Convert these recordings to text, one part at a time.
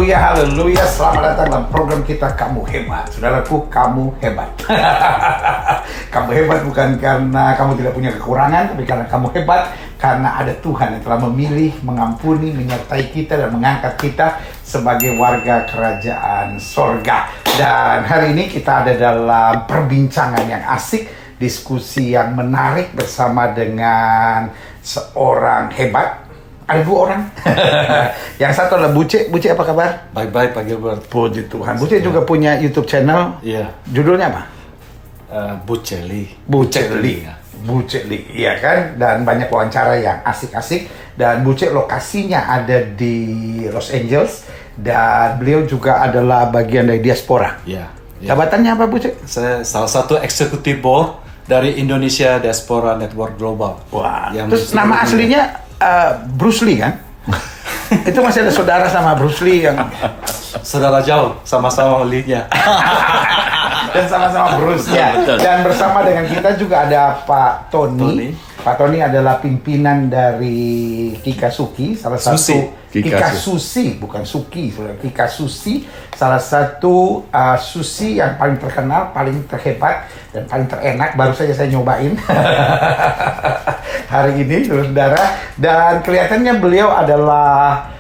Haleluya, haleluya. Selamat datang dalam program kita Kamu Hebat. Saudaraku, kamu hebat. Kamu hebat bukan karena kamu tidak punya kekurangan, tapi karena kamu hebat karena ada Tuhan yang telah memilih, mengampuni, menyertai kita dan mengangkat kita sebagai warga kerajaan sorga. Dan hari ini kita ada dalam perbincangan yang asik, diskusi yang menarik bersama dengan seorang hebat. Ada dua orang. Yang satu adalah Buce. Buce, apa kabar? Baik-baik Pak Gilbert. Puji Tuhan. Buce juga punya YouTube channel. Iya. Judulnya apa? Buceli. Buceli. Buceli, iya kan? Dan banyak wawancara yang asik-asik. Dan Buce lokasinya ada di Los Angeles. Dan beliau juga adalah bagian dari diaspora. Iya. Jabatannya apa, Buce? Saya salah satu eksekutif board dari Indonesia Diaspora Network Global. Wah. Terus nama aslinya Bruce Lee kan? Itu masih ada saudara sama Bruce Lee yang saudara jauh, sama-sama Lee-nya. Dan sama-sama Bruce-nya. Dan bersama dengan kita juga ada Pak Tony. Pak Tony adalah pimpinan dari Kikasuki, salah satu Kikasusi, bukan Suki, Kikasusi, salah satu sushi yang paling terkenal, paling terhebat dan paling terenak. Baru saja saya nyobain hari ini, saudara. Dan kelihatannya beliau adalah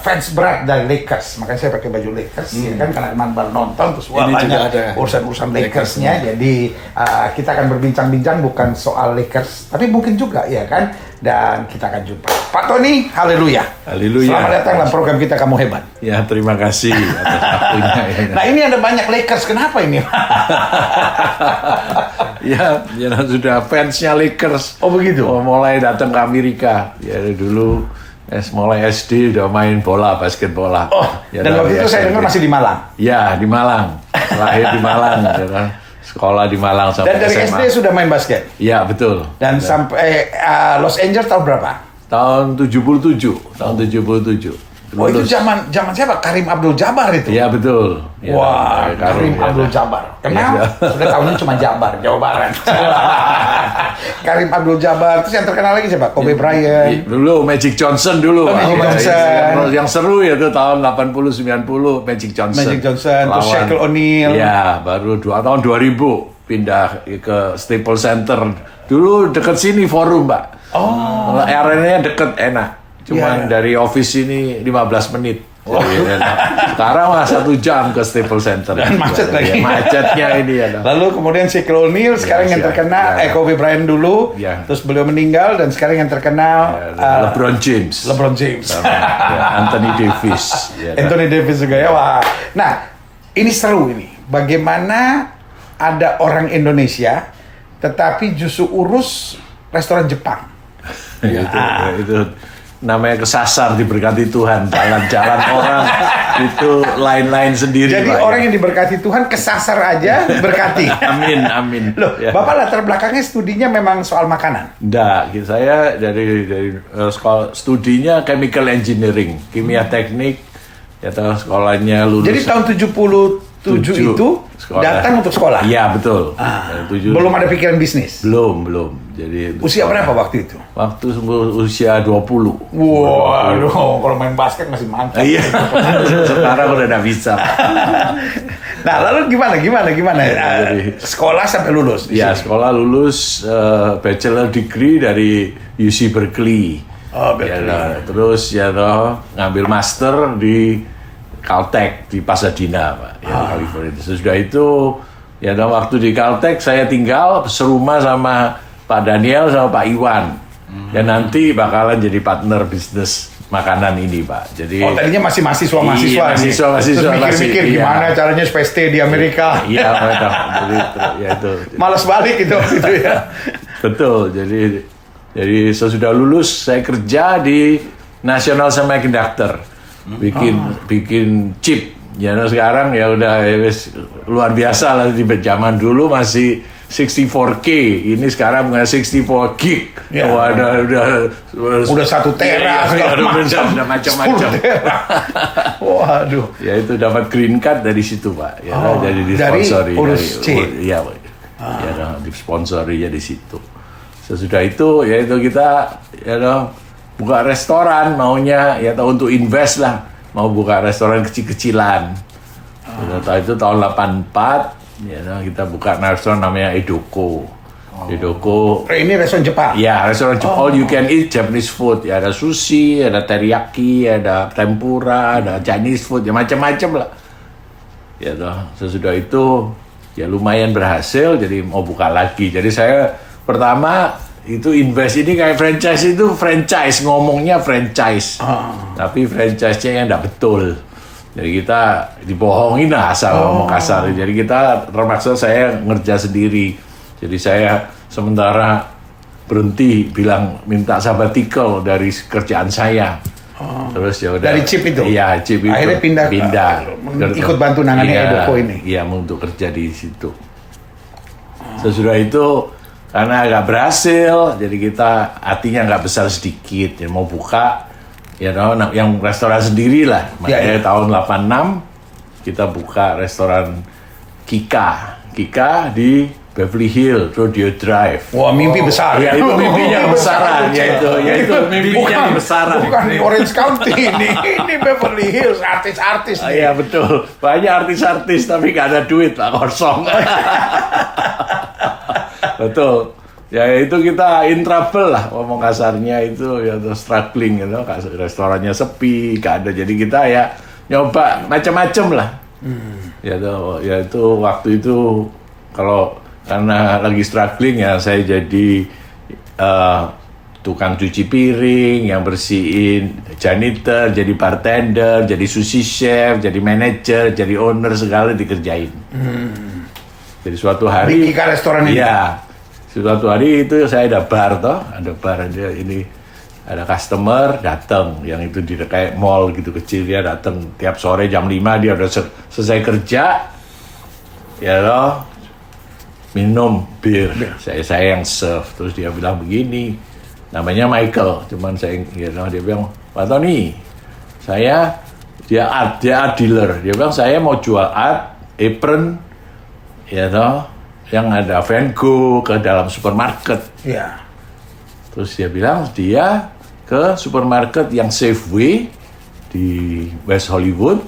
fans berat dari Lakers, makanya saya pakai baju Lakers, ya kan, karena kemarin baru nonton, terus wah, banyak urusan Lakersnya. Jadi kita akan berbincang-bincang bukan soal Lakers, tapi mungkin juga, ya kan, dan kita akan jumpa. Pak Tony, haleluya. Haleluya. Selamat datang dalam program kita Kamu Hebat. Ya, terima kasih atas waktunya. Nah, ini ada banyak Lakers, kenapa ini? Ya, sudah fansnya Lakers. Oh begitu? Mulai datang ke Amerika. Ya, dulu mulai SD udah main bola, basket bola. Oh, ya, dan waktu itu saya dengar masih di Malang. Ya, di Malang. Lahir di Malang, ya kan? Sekolah di Malang sampai SMA. Dan dari SMA. SD sudah main basket? Ya, betul. Dan sampai Los Angeles tahun berapa? Tahun 77. Tahun 77. Oh, itu zaman siapa? Karim Abdul Jabbar itu? Iya, betul. Ya, wah, Karim Abdul Jabbar. Kenal? Sudah tahunya cuma Jabar, Jawa Barat. Karim Abdul Jabbar. Terus yang terkenal lagi siapa? Kobe Bryant. Dulu Magic Johnson dulu. Magic Johnson. Yang seru ya itu tahun 80-90 Magic Johnson. Magic Johnson, terus Shaquille O'Neal. Ya, baru tahun 2000 pindah ke Staples Center. Dulu deket sini Forum, Pak. Oh. Arenanya deket, enak. Cuman dari office ini 15 menit. Wow. Jadi, sekarang mah 1 jam ke Staples Center. Dan macet lagi. Macetnya ini ya. Lalu kemudian Shaquille O'Neal, sekarang yang terkenal Kobe Bryant dulu. Terus beliau meninggal dan sekarang yang terkenal LeBron James. Anthony Davis. Anthony Davis juga ya. Wah. Nah, ini seru ini. Bagaimana ada orang Indonesia tetapi justru urus restoran Jepang. Itu namanya kesasar, diberkati Tuhan. Jalan-jalan orang itu lain-lain sendiri. Jadi Pak, orang yang diberkati Tuhan kesasar aja berkati. Amin. Loh, Bapak latar belakangnya studinya memang soal makanan? Enggak, saya dari sekolah studinya chemical engineering, kimia teknik. Ya tahu sekolahnya lulus. Jadi tahun 77 itu sekolah. Datang untuk sekolah? Iya, betul. Belum ada pikiran bisnis? Belum. Jadi usia berapa waktu itu? Waktu usia 20. Waduh, kalau main basket masih mantap. Iya. Sekarang udah nggak bisa. Nah, lalu gimana? Sekolah sampai lulus? Iya, sekolah lulus bachelor degree dari UC Berkeley. Oh, Berkeley. Ya, terus ngambil master di Caltech di Pasadena, Pak. California. Sudah itu, waktu di Caltech saya tinggal serumah sama Pak Daniel sama Pak Iwan. Dan nanti bakalan jadi partner bisnis makanan ini, Pak. Jadi tadinya masih mahasiswa. Mahasiswa. Mikir gimana caranya supaya stay di Amerika. Iya, mereka. Jadi itu. Malas balik itu ya. Betul. Jadi sesudah lulus saya kerja di National Semiconductor. Bikin chip. Sekarang udah luar biasa lah. Di zaman dulu masih 64K, ini sekarang 64 gig. Udah 1 tera, udah macam-macam. Waduh. Ya itu dapat green card dari situ, Pak. Jadi disponsori. Iya, disponsori di situ. Sesudah itu kita buka restoran, maunya untuk invest lah. mau buka restoran kecil-kecilan. Itu tahun 84, ya, kita buka restoran namanya Edoko. Edoko. Ini restoran Jepang? Ya, restoran Jepang. All you can eat Japanese food. Ya, ada sushi, ada teriyaki, ada tempura, ada Chinese food, ya macam-macam lah. Ya toh, sesudah itu ya lumayan berhasil, jadi mau buka lagi. Jadi saya pertama itu invest ini kayak franchise, itu franchise, ngomongnya franchise. Tapi franchise-nya yang enggak betul. Jadi kita dibohongin lah asal ngomong kasar. Jadi kita terpaksa saya ngerja sendiri. Jadi saya sementara berhenti bilang minta sabbatical dari kerjaan saya. Terus ya udah. Dari chip itu? Iya, chip itu. Akhirnya pindah. Ikut bantu nangani Edoko ini? Iya, untuk kerja di situ. Sesudah itu karena agak berhasil, jadi kita hatinya nggak besar sedikit, ya mau buka, ya yang restoran sendiri lah. Makanya tahun 86 kita buka restoran Kika di Beverly Hills, Rodeo Drive. Wah, mimpi besar. Ya itu mimpinya besaran, ya itu mimpinya besaran. Bukan Orange County ini Beverly Hills, artis-artis. Iya betul, banyak artis-artis tapi nggak ada duit lah, kosong. Betul. Ya itu kita in trouble lah, ngomong kasarnya itu ya struggling gitu, restorannya sepi, gak ada. Jadi kita ya nyoba macam-macam lah. Ya itu waktu itu kalau karena lagi struggling ya saya jadi tukang cuci piring, yang bersihin, janitor, jadi bartender, jadi sushi chef, jadi manager, jadi owner, segala dikerjain. Jadi suatu hari, Kika restoran ini? Iya, suatu hari itu saya ada bar ini ada customer datang, yang itu di kayak mall gitu kecil, dia datang tiap sore jam 5 dia udah selesai kerja, ya loh, minum bir, saya yang serve, terus dia bilang begini, namanya Michael, cuman saya, dia bilang, Pak Tony, dia art dealer, dia bilang saya mau jual art, apron, ya toh, yang ada Van Gogh ke dalam supermarket. Iya. Terus dia bilang dia ke supermarket yang Safeway di West Hollywood,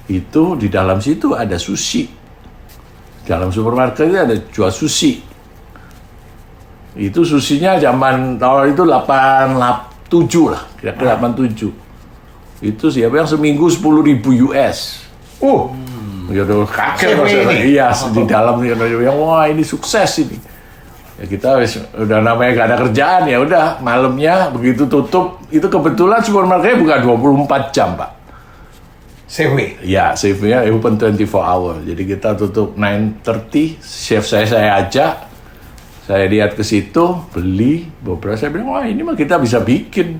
itu di dalam situ ada sushi. Dalam supermarket itu ada jual sushi. Itu susinya zaman tahun itu 87 lah, kira-kira 87. Itu siapa yang seminggu 10.000 US. Ya udah kaget maksudnya. Iya, di dalam yang wah ini sukses ini. Ya kita udah namanya gak ada kerjaan, ya udah malamnya begitu tutup, itu kebetulan supermarketnya buka 24 jam, Pak. Safeway. Ya, Safeway open 24 hour. Jadi kita tutup 9:30, chef saya ajak. Saya lihat ke situ, beli beberapa, saya bilang, wah ini mah kita bisa bikin.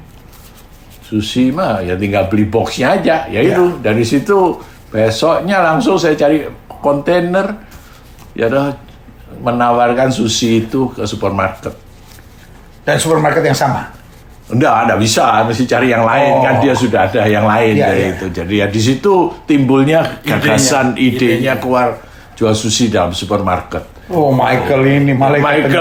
Sushi mah ya tinggal beli boxnya aja. Ya itu, dari situ besoknya langsung saya cari kontainer, ya udah menawarkan sushi itu ke supermarket. Dan supermarket yang sama? Enggak bisa, mesti cari yang lain, kan dia sudah ada yang lain dari itu. Jadi ya di situ timbulnya gagasan, idenya keluar jual sushi dalam supermarket. Oh, Michael ini malaikat.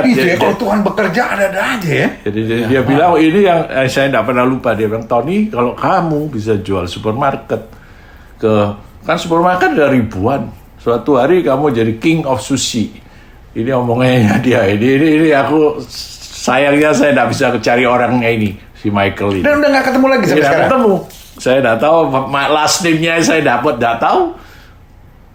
Jadi, kalau Tuhan bekerja ada aja ya. Jadi dia bilang ini yang saya tidak pernah lupa, dia bilang, Tony, kalau kamu bisa jual supermarket kan supermarket ada ribuan, suatu hari kamu jadi king of sushi. Ini omongannya dia, ini aku sayangnya saya tidak bisa cari orangnya ini, si Michael ini. Dan udah nggak ketemu lagi sampai sekarang? Ketemu, saya tidak tahu last name-nya, saya tidak tahu.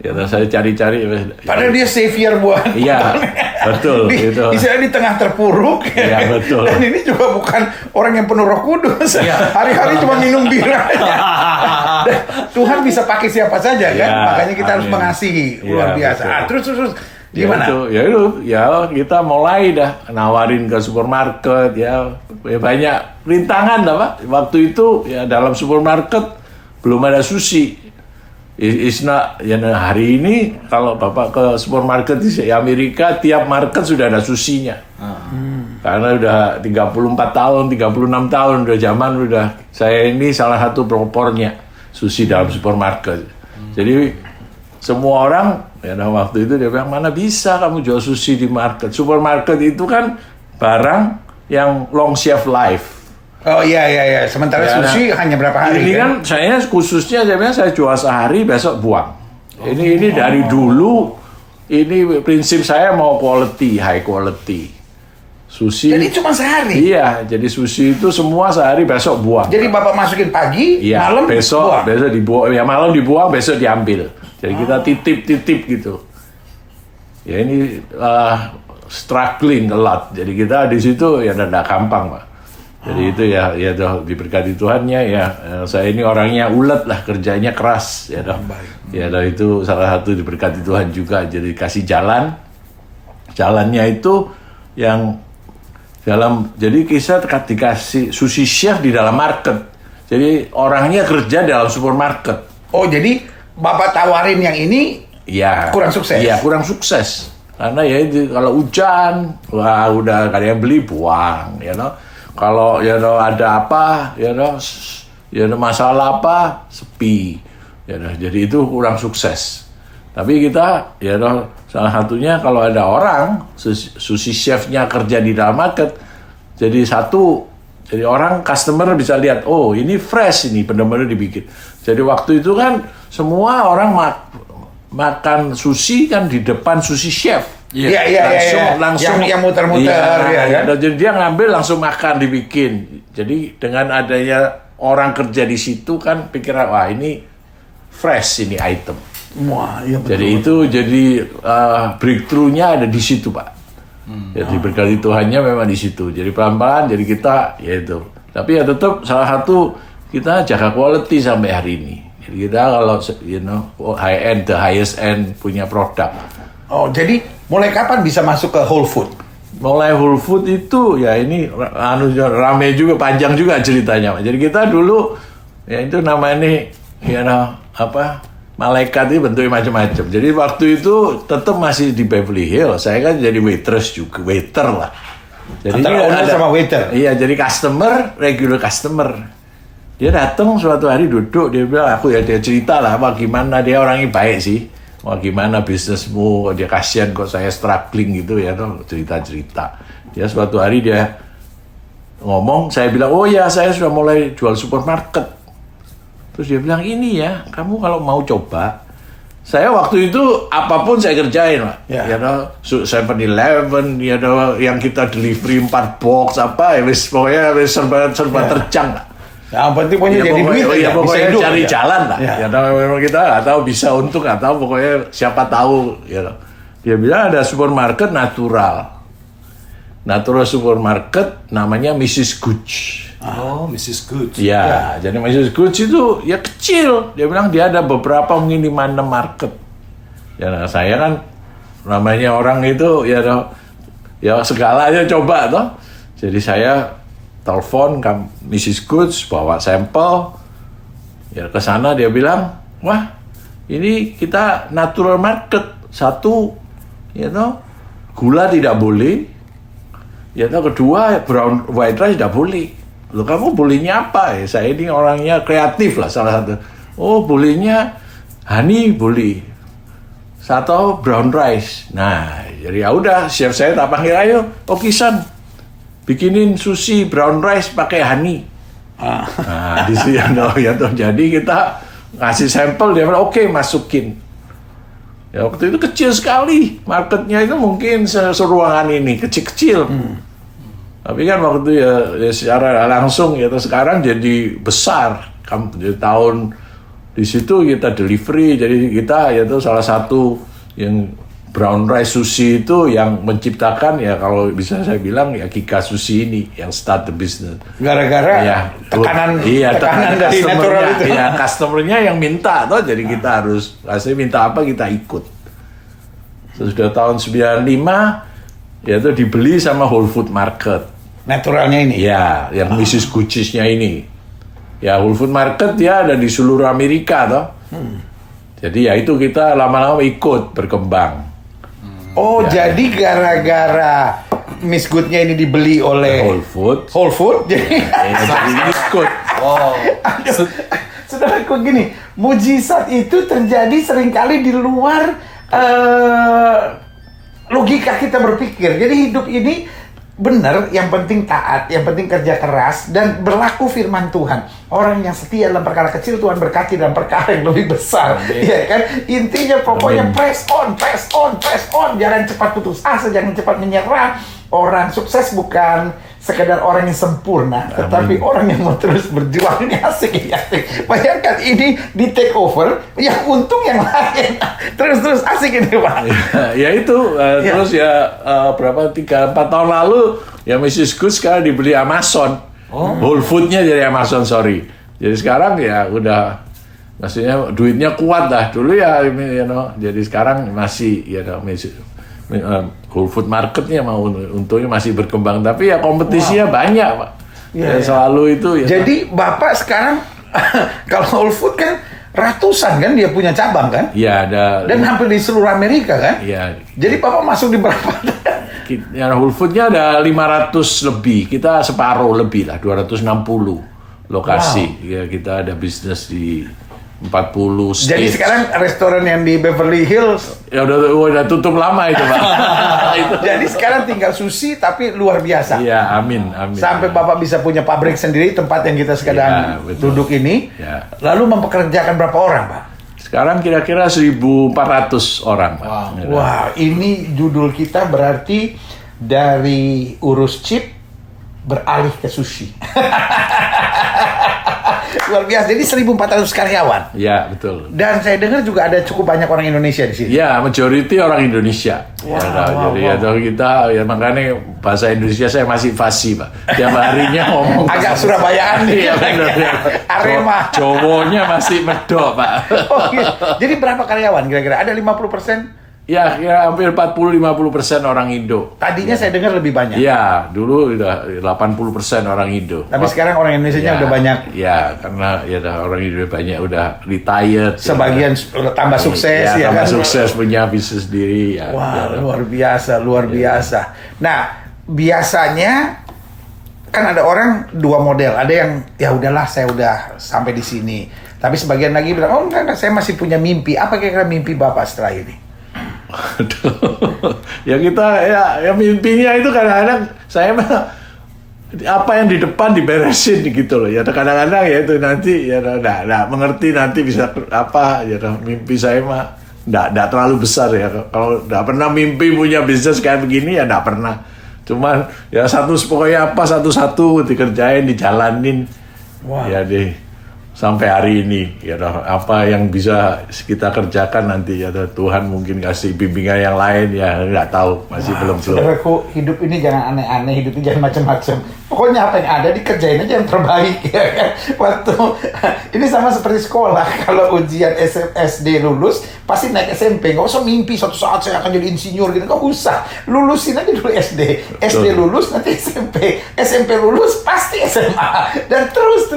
Ya saya cari-cari. Padahal dia savior buat. Iya, betul. Di tengah terpuruk. Iya, betul. Dan ini juga bukan orang yang penuh Roh Kudus. Hari-hari cuma minum bir aja. Tuhan bisa pakai siapa saja kan. Makanya kita harus mengasihi, luar biasa. Terus gimana? Ya kita mulai dah nawarin ke supermarket ya banyak rintangan lah Pak. Waktu itu ya dalam supermarket belum ada sushi. Isna ya hari ini kalau Bapak ke supermarket di Amerika tiap market sudah ada sushinya. Karena udah 34 tahun, 36 tahun udah zaman udah saya ini salah satu pelopornya sushi dalam supermarket. Jadi semua orang ya waktu itu dia bilang mana bisa kamu jual sushi di market. Supermarket itu kan barang yang long shelf life. Oh iya. Sementara Ya, sushi hanya berapa hari Ini kan saya khususnya saya jual sehari, besok buang. Ini dari dulu, ini prinsip saya mau quality, high quality. Sushi. Jadi cuma sehari? Iya, jadi sushi itu semua sehari, besok buang. Jadi Bapak masukin pagi, Iya, malam besok buang? dibuang, ya malam dibuang, besok diambil. Jadi kita titip gitu. Ya ini struggling a lot. Jadi kita di situ ya tidak gampang, Pak. Jadi itu ya diberkati Tuhannya ya. Saya ini orangnya ulet lah, kerjanya keras ya toh. Ya itu salah satu diberkati Tuhan juga. Jadi kasih jalannya itu yang jadi kita dikasih sushi chef di dalam market. Jadi orangnya kerja dalam supermarket. Oh jadi Bapak tawarin yang ini Iya. kurang sukses? Iya, kurang sukses. Karena ya itu, kalau hujan, wah udah gak ada yang beli, buang, Kalau ada apa, masalah apa, sepi, Jadi itu kurang sukses. Tapi kita, salah satunya kalau ada orang, sushi chefnya kerja di dalam market, jadi orang customer bisa lihat, oh ini fresh ini, benar-benar dibikin. Jadi waktu itu kan semua orang makan sushi kan di depan sushi chef. Iya. Langsung yang muter-muter ya kan? Jadi dia ngambil langsung makan dibikin. Jadi dengan adanya orang kerja di situ kan pikiran wah ini fresh ini item. Wah, iya betul. Jadi itu breakthrough-nya ada di situ, Pak. Jadi berkati Tuhannya memang di situ. Jadi pelan-pelan jadi kita ya itu. Tapi ya tetap salah satu kita jaga quality sampai hari ini. Jadi kita kalau high end, the highest end punya produk. Oh, jadi mulai kapan bisa masuk ke Whole Food? Mulai Whole Food itu ya ini rame juga, panjang juga ceritanya. Jadi kita dulu ya itu namanya malaikat itu bentuknya macam-macam. Jadi waktu itu tetap masih di Beverly Hills. Saya kan jadi waiter lah. Jadi antara owner sama waiter. Iya, jadi regular customer. Dia datang suatu hari duduk, dia bilang dia cerita lah, gimana dia orangnya baik sih. Gimana bisnismu, dia kasihan kok saya struggling gitu cerita-cerita. Dia suatu hari dia ngomong, saya bilang, oh ya saya sudah mulai jual supermarket. Terus dia bilang, ini ya, kamu kalau mau coba, saya waktu itu apapun saya kerjain, Pak. Yeah. 7-Eleven, yang kita delivery 4 box, pokoknya serba terjang lah. Yang penting punya jadi duit pokoknya hidup, cari jalan lah. Memang kita nggak tahu bisa untung, nggak tahu, pokoknya siapa tahu. Dia bilang ada supermarket natural supermarket namanya Mrs. Gooch. Oh, Mrs. Gooch. Ya, jadi Mrs. Gooch itu ya kecil. Dia bilang dia ada beberapa mungkin 5-6 market. Ya saya kan namanya orang itu ya segalanya coba toh. Jadi saya telepon Mrs. Gooch, bawa sampel, ya ke sana dia bilang, wah ini kita natural market, satu, gula tidak boleh, kedua brown white rice tidak boleh. Loh kamu bolehnya apa? Saya ini orangnya kreatif lah salah satu. Oh bolehnya honey boleh, satu brown rice. Nah jadi ya udah, chef saya tak panggil ayo, Kisan. Bikinin sushi brown rice pakai honey. Nah, di sini jadi kita ngasih sampel, dia bilang oke, masukin. Ya waktu itu kecil sekali, marketnya itu mungkin seruangan ini, kecil-kecil. Tapi kan waktu ya secara langsung sekarang jadi besar. Jadi tahun di situ kita delivery, jadi kita salah satu yang brown rice sushi itu yang menciptakan kalau bisa saya bilang Kika Sushi ini yang start the business. Gara-gara tekanan dari natural itu. Iya, customernya yang minta jadi kita harus minta apa kita ikut. Sudah tahun 95 itu dibeli sama Whole Food Market. Naturalnya ini. Iya, yang Mrs. Gooch's-nya ini. Ya Whole Food Market dia ada di seluruh Amerika toh. Jadi ya itu kita lama-lama ikut berkembang. Oh, jadi gara-gara Miss Good-nya ini dibeli oleh Whole Food, jadi ikut. Wow. Saudaraku gini, mujizat itu terjadi seringkali di luar logika kita berpikir. Jadi hidup ini benar, yang penting taat, yang penting kerja keras dan berlaku firman Tuhan. Orang yang setia dalam perkara kecil, Tuhan berkati dalam perkara yang lebih besar. Ya kan? Intinya pokoknya press on, press on, press on. Jangan cepat putus asa, jangan cepat menyerah. Orang sukses bukan sekedar orang yang sempurna, tetapi orang yang mau terus berjuang. Ini asik, ini asik. Bayangkan ini di take over, yang untung yang lain. Terus asik ini, Pak. Ya itu, terus berapa 3-4 tahun lalu ya Mrs. Good sekarang dibeli Amazon. Whole Food-nya jadi Amazon, sorry. Jadi sekarang ya udah, maksudnya duitnya kuat lah. Dulu ya, jadi sekarang masih Whole Food marketnya mau untungnya masih berkembang, tapi ya kompetisinya banyak, Pak. Ya, selalu itu. Ya, jadi Bapak sekarang kalau Whole Food kan ratusan kan dia punya cabang kan? Iya, ada. Dan hampir di seluruh Amerika kan? Iya. Jadi Bapak masuk di berapa? Ya, Whole Food-nya ada 500 lebih. Kita separuh lebih lah, 260 lokasi. Ya, kita ada bisnis di 40 states. Jadi sekarang restoran yang di Beverly Hills ya udah tutup lama itu, Pak. Jadi sekarang tinggal sushi tapi luar biasa. Iya, amin. Sampai Bapak bisa punya pabrik sendiri, tempat yang kita sekarang duduk ini. Ya. Lalu mempekerjakan berapa orang, Pak? Sekarang kira-kira 1.400 orang, Pak. Wah, ini judul kita berarti dari urus chip beralih ke sushi. Luar biasa. Jadi 1.400 karyawan. Ya, betul. Dan saya dengar juga ada cukup banyak orang Indonesia di sini. Ya, majority orang Indonesia. Jadi kita ya makanya bahasa Indonesia saya masih fasih, Pak. Tiap harinya ngomong agak Surabayaan nih. Iya, benar. Arema. Jowonya masih medok, Pak. Oh, gitu. Jadi berapa karyawan kira-kira? Ada 50%? Ya, hampir 40-50% orang Indo. Tadinya saya dengar lebih banyak. Ya, dulu udah 80% orang Indo. Tapi sekarang orang Indonesia udah banyak. Ya, karena orang Indo banyak udah retired. Sebagian tambah sukses ya tambah kan? sukses punya bisnis sendiri. Ya, wah, luar biasa. Nah, biasanya kan ada orang dua model. Ada yang ya udahlah saya udah sampai di sini. Tapi sebagian lagi bilang, oh enggak, saya masih punya mimpi. Apa kira-kira mimpi Bapak setelah ini? Ya kita ya mimpinya itu kadang-kadang saya apa yang di depan diberesin gitu loh ya, kadang-kadang ya itu nanti ya nggak mengerti nanti bisa apa ya, mimpi saya mah nggak terlalu besar ya, kalau nggak pernah mimpi punya bisnis kayak begini ya nggak pernah, cuman ya pokoknya apa satu-satu dikerjain dijalanin. Wow. Ya deh sampai hari ini ya apa yang bisa kita kerjakan nanti ya Tuhan mungkin kasih bimbingan yang lain ya nggak tahu, masih belum. Saudaraku, hidup ini jangan aneh-aneh, hidup ini jangan macam-macam. Pokoknya apa yang ada dikerjain aja yang terbaik ya kan. Waktu ini sama seperti sekolah, kalau ujian SD lulus pasti naik SMP, nggak usah mimpi suatu saat saya akan jadi insinyur gitu, nggak usah, lulusin aja dulu SD lulus nanti SMP lulus pasti SMA dan terus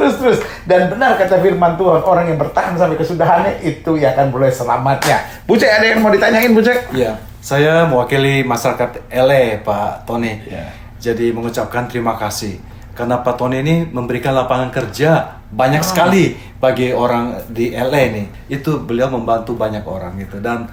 dan benar kata firman Tuhan, orang yang bertahan sampai kesudahannya itu ya akan boleh selamatnya. Bu Cek, ada yang mau ditanyain Bu Cek? Iya, saya mewakili masyarakat LA, Pak Tony. Ya. Jadi mengucapkan terima kasih karena Pak Tony ini memberikan lapangan kerja banyak sekali bagi orang di LA nih. Itu beliau membantu banyak orang gitu, dan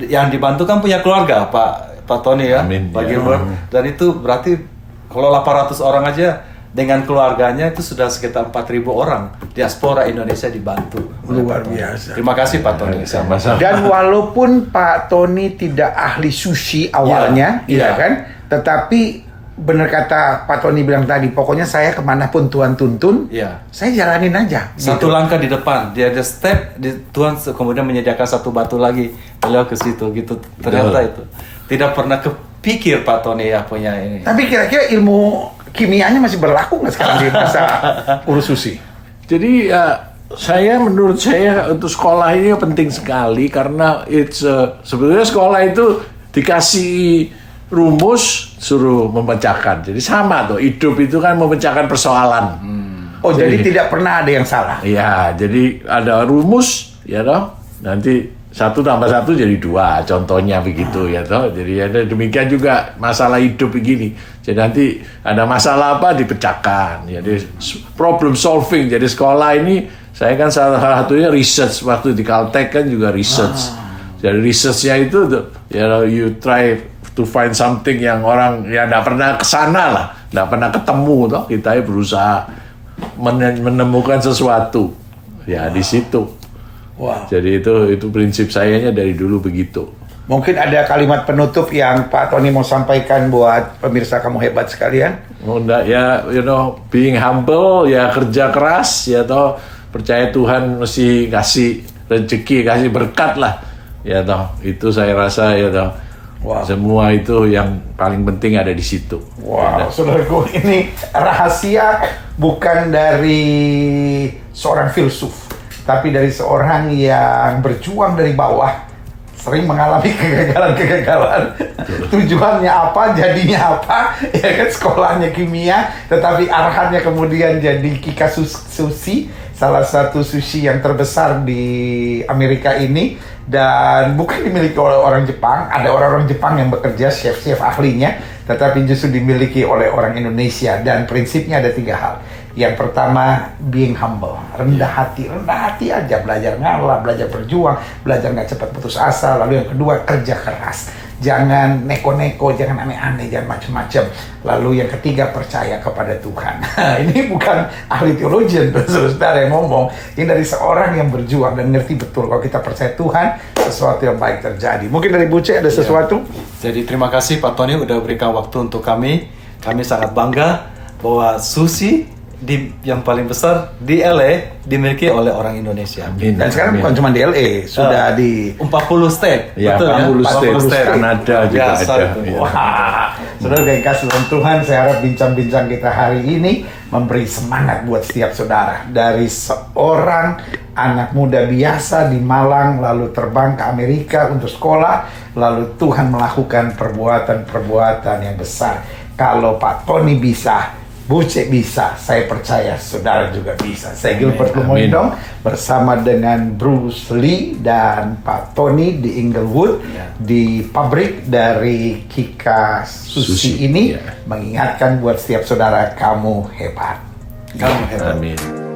yang dibantu kan punya keluarga Pak Tony ya, Amin, Pak ya. Gilbert. Dan itu berarti kalau 800 orang aja dengan keluarganya itu sudah sekitar 4.000 orang diaspora Indonesia dibantu. Luar biasa. Terima kasih Pak Tony. Sama-sama. Dan walaupun Pak Tony tidak ahli sushi awalnya, Iya. kan, tetapi benar kata Pak Tony bilang tadi, pokoknya saya kemanapun Tuhan tuntun, Iya. saya jalanin aja. Satu langkah di depan, dia ada step, Tuhan kemudian menyediakan satu batu lagi, beliau ke situ gitu. Ternyata itu tidak pernah kepikir Pak Tony ya punya ini. Tapi kira-kira ilmu kimianya masih berlaku nggak sekarang di masa urus sushi? Jadi menurut saya untuk sekolah ini penting sekali karena sebetulnya sekolah itu dikasih rumus suruh memecahkan. Jadi sama tuh, hidup itu kan memecahkan persoalan. Oh, jadi tidak pernah ada yang salah. Iya, jadi ada rumus ya toh. Nanti 1 tambah 1 jadi 2, contohnya begitu ya toh. Jadi ada demikian juga masalah hidup begini. Jadi nanti ada masalah apa dipecahkan. Jadi problem solving. Jadi sekolah ini saya kan salah satunya research, waktu di Caltech kan juga research. Jadi researchnya itu ya you try to find something yang orang ya nggak pernah kesana lah, nggak pernah ketemu toh. Kita berusaha menemukan sesuatu ya di situ. Wow. Jadi itu prinsip sayanya dari dulu begitu. Mungkin ada kalimat penutup yang Pak Tony mau sampaikan buat pemirsa Kamu Hebat sekalian? Enggak ya, being humble ya, kerja keras ya toh, percaya Tuhan mesti kasih rezeki, kasih berkat lah ya toh. Itu saya rasa ya toh. Wow. Semua itu yang paling penting ada di situ. Wow, saudaraku, ini rahasia bukan dari seorang filsuf, tapi dari seorang yang berjuang dari bawah, sering mengalami kegagalan-kegagalan. Tujuannya apa, jadinya apa, ya kan, sekolahnya kimia, tetapi arahannya kemudian jadi Kika Sushi, salah satu sushi yang terbesar di Amerika ini. Dan bukan dimiliki oleh orang Jepang, ada orang-orang Jepang yang bekerja, chef-chef ahlinya, tetapi justru dimiliki oleh orang Indonesia. Dan prinsipnya ada 3 hal. Yang pertama, being humble, rendah hati aja, belajar ngalah, belajar berjuang, belajar nggak cepat putus asa. Lalu yang kedua, kerja keras, jangan neko-neko, jangan aneh-aneh, jangan macam-macam. Lalu yang ketiga, percaya kepada Tuhan. Ini bukan ahli teologi, saudara yang ngomong, ini dari seorang yang berjuang dan ngerti betul kalau kita percaya Tuhan, sesuatu yang baik terjadi. Mungkin dari Bu C ada sesuatu? Jadi terima kasih Pak Tony udah berikan waktu untuk kami. Kami sangat bangga bahwa sushi yang paling besar di LA dimiliki oleh orang Indonesia. Amin. Dan sekarang bukan cuma di LA, sudah di 40 state. Ya, betul 40 state. Kanada juga biasa ada. itu. Ya. Wah, saudara yang kasih dalam Tuhan, saya harap bincang-bincang kita hari ini memberi semangat buat setiap saudara. Dari seorang anak muda biasa di Malang, lalu terbang ke Amerika untuk sekolah, lalu Tuhan melakukan perbuatan-perbuatan yang besar. Kalau Pak Tony bisa, Bu Cek bisa, saya percaya saudara juga bisa. Saya Gilbert Lumondong bersama dengan Bruce Lee dan Pak Tony di Inglewood, di pabrik dari Kika Sushi ini, mengingatkan buat setiap saudara, kamu hebat. Kamu hebat. Amin.